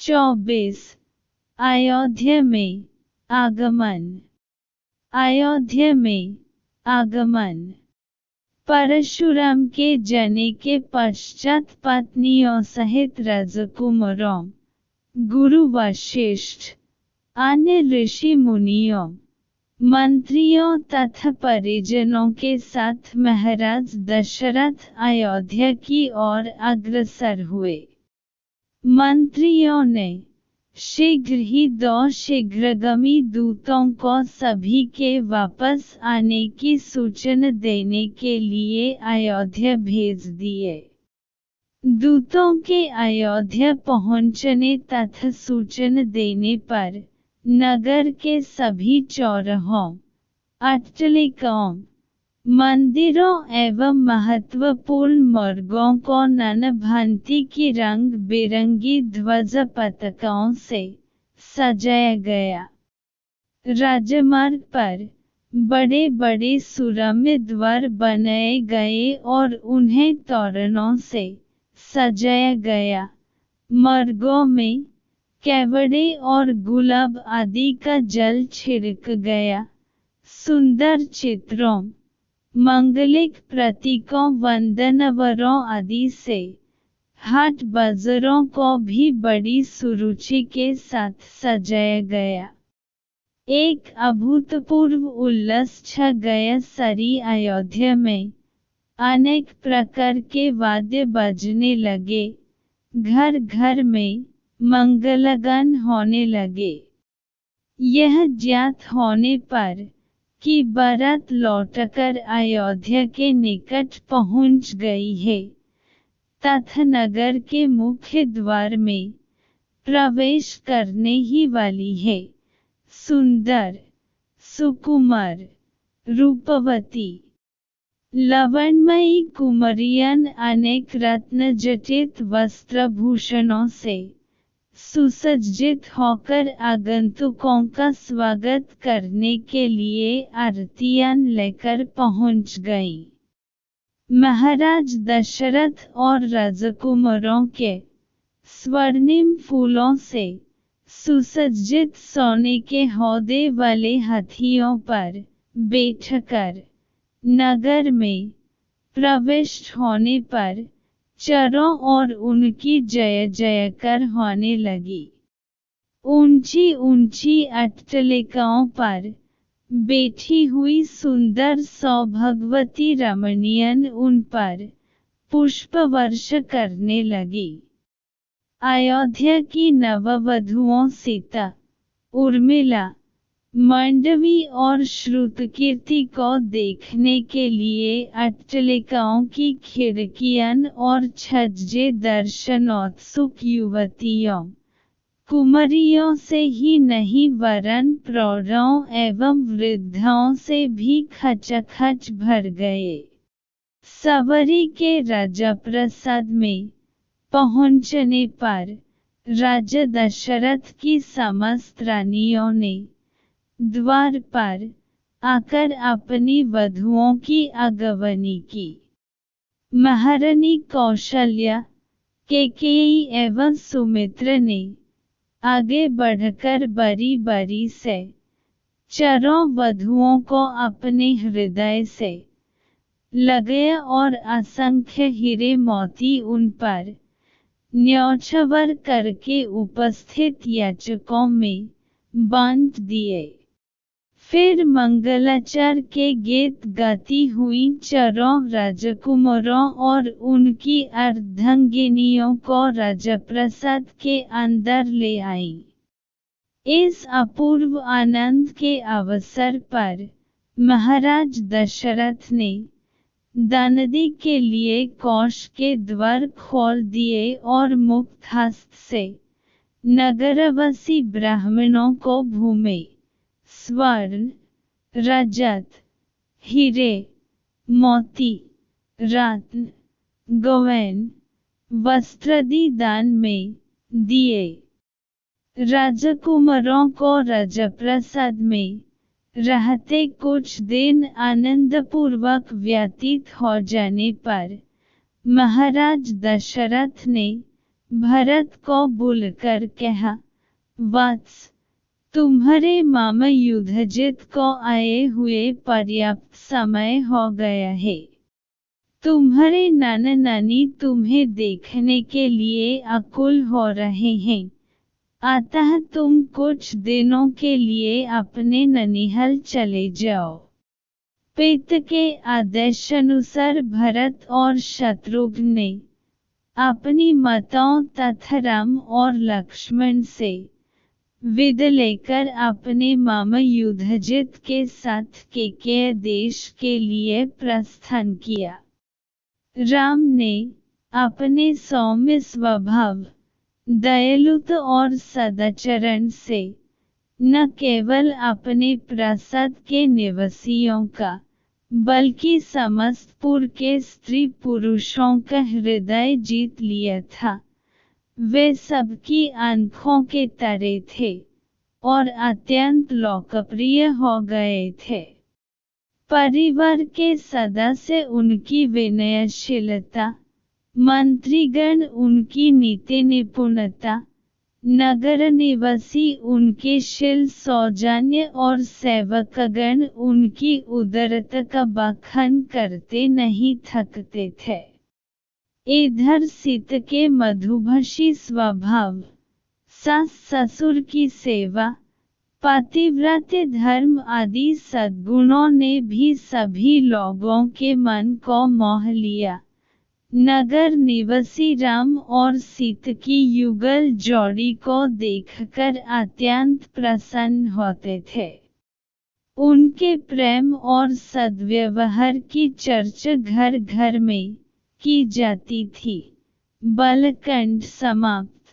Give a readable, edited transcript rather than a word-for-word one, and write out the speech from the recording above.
24 अयोध्या में आगमन। अयोध्या में आगमन। परशुराम के जने के पश्चात पत्नियों सहित राजकुमारों, गुरु वशिष्ठ, अन्य ऋषि मुनियों, मंत्रियों तथा परिजनों के साथ महाराज दशरथ अयोध्या की ओर अग्रसर हुए। मंत्रियों ने शीघ्र ही 2 शीघ्रगामी दूतों को सभी के वापस आने की सूचना देने के लिए अयोध्या भेज दिए। दूतों के अयोध्या पहुंचने तथा सूचना देने पर नगर के सभी चौराहों, अट्टालिकाओं, मंदिरों एवं महत्वपूर्ण मार्गों को नाना भांति की रंग बिरंगी ध्वजा पताकाओं से सजाया गया। राजमार्ग पर बड़े बड़े सुरम्य द्वार बनाए गए और उन्हें तोरणों से सजाया गया। मार्गों में केवड़े और गुलाब आदि का जल छिड़क गया। सुंदर चित्रों, मंगलिक प्रतीकों, वंदनावरों आदि से हाट बाजारों को भी बड़ी सुरुचि के साथ सजाया गया। एक अभूतपूर्व उल्लास छा गया सारी अयोध्या में। अनेक प्रकार के वाद्य बजने लगे। घर घर में मंगलगान होने लगे। यह ज्ञात होने पर कि बारात लौटकर अयोध्या के निकट पहुंच गई है तथा नगर के मुख्य द्वार में प्रवेश करने ही वाली है, सुंदर, सुकुमार, रूपवती, लवणमयी कुमारियां अनेक रत्नजटित वस्त्रभूषणों से सुसज्जित होकर आगंतुकों का स्वागत करने के लिए आरतियां लेकर पहुंच गईं। महाराज दशरथ और राजकुमारों के स्वर्णिम फूलों से सुसज्जित सोने के हौदे वाले हाथियों पर बैठकर नगर में प्रविष्ट होने पर चारों ओर उनकी जय जयकार होने लगी। ऊंची ऊंची अट्टालिकाओं पर बैठी हुई सुंदर सौभाग्यवती रमणियां उन पर पुष्प वर्षा करने लगी। अयोध्या की नववधुओं सीता, उर्मिला, मांडवी और श्रुतकीर्ति को देखने के लिए अट्टालिकाओं की खिड़कियां और छज्जे दर्शनोत्सुक युवतियों, कुमारियों से ही नहीं वरन प्रौढ़ों एवं वृद्धों से भी खचाखच भर गए। सवारी के राजप्रासाद में पहुंचने पर राजा दशरथ की समस्त रानियों ने द्वार पर आकर अपनी वधुओं की अगवानी की। महारानी कौशल्या, कैकेयी एवं सुमित्रा ने आगे बढ़कर बारी बारी से चारों वधुओं को अपने हृदय से लगाया और असंख्य हीरे मोती उन पर न्योछावर करके उपस्थित याचकों में बांट दिए। फिर मंगलाचार के गीत गाती हुई चारों राजकुमारों और उनकी अर्धांगिनियों को राजप्रासाद के अंदर ले आई। इस अपूर्व आनंद के अवसर पर महाराज दशरथ ने दानदी के लिए कोष के द्वार खोल दिए और मुक्त हस्त से नगरवासी ब्राह्मणों को भूमि, स्वर्ण, रजत, हीरे, मोती, रत्न, गौएन, वस्त्रादि दान में दिए। राजकुमारों को राजप्रासाद में रहते कुछ दिन आनंदपूर्वक व्यतीत हो जाने पर महाराज दशरथ ने भरत को बुलकर कहा, वत्स, तुम्हारे मामा युधिष्ठिर को आए हुए पर्याप्त समय हो गया है। तुम्हारे नाना नानी तुम्हें देखने के लिए आकुल हो रहे हैं, अतः तुम कुछ दिनों के लिए अपने ननिहाल चले जाओ। पिता के आदेशानुसार भरत और शत्रुघ्न ने अपनी माताओं तथा राम और लक्ष्मण से विदा लेकर अपने मामा युधिष्ठिर के साथ केकया देश के लिए प्रस्थान किया। राम ने अपने सौम्य स्वभाव, दयालुता और सदाचरण से न केवल अपने प्रासाद के निवासियों का बल्कि समस्त पुर के स्त्री पुरुषों का हृदय जीत लिया था। वे सबकी आंखों के तारे थे और अत्यंत लोकप्रिय हो गए थे। परिवार के सदस्य उनकी विनयशीलता, मंत्रीगण उनकी नीति निपुणता, नगर निवासी उनके शील सौजन्य और सेवकगण उनकी उदारता का बखान करते नहीं थकते थे। इधर सीता के मधुभाषी स्वभाव, सास ससुर की सेवा, पतिव्रत धर्म आदि सद्गुणों ने भी सभी लोगों के मन को मोह लिया। नगर निवासी राम और सीता की युगल जोड़ी को देखकर अत्यंत प्रसन्न होते थे। उनके प्रेम और सद्व्यवहार की चर्चा घर घर में की जाती थी। बालकांड समाप्त।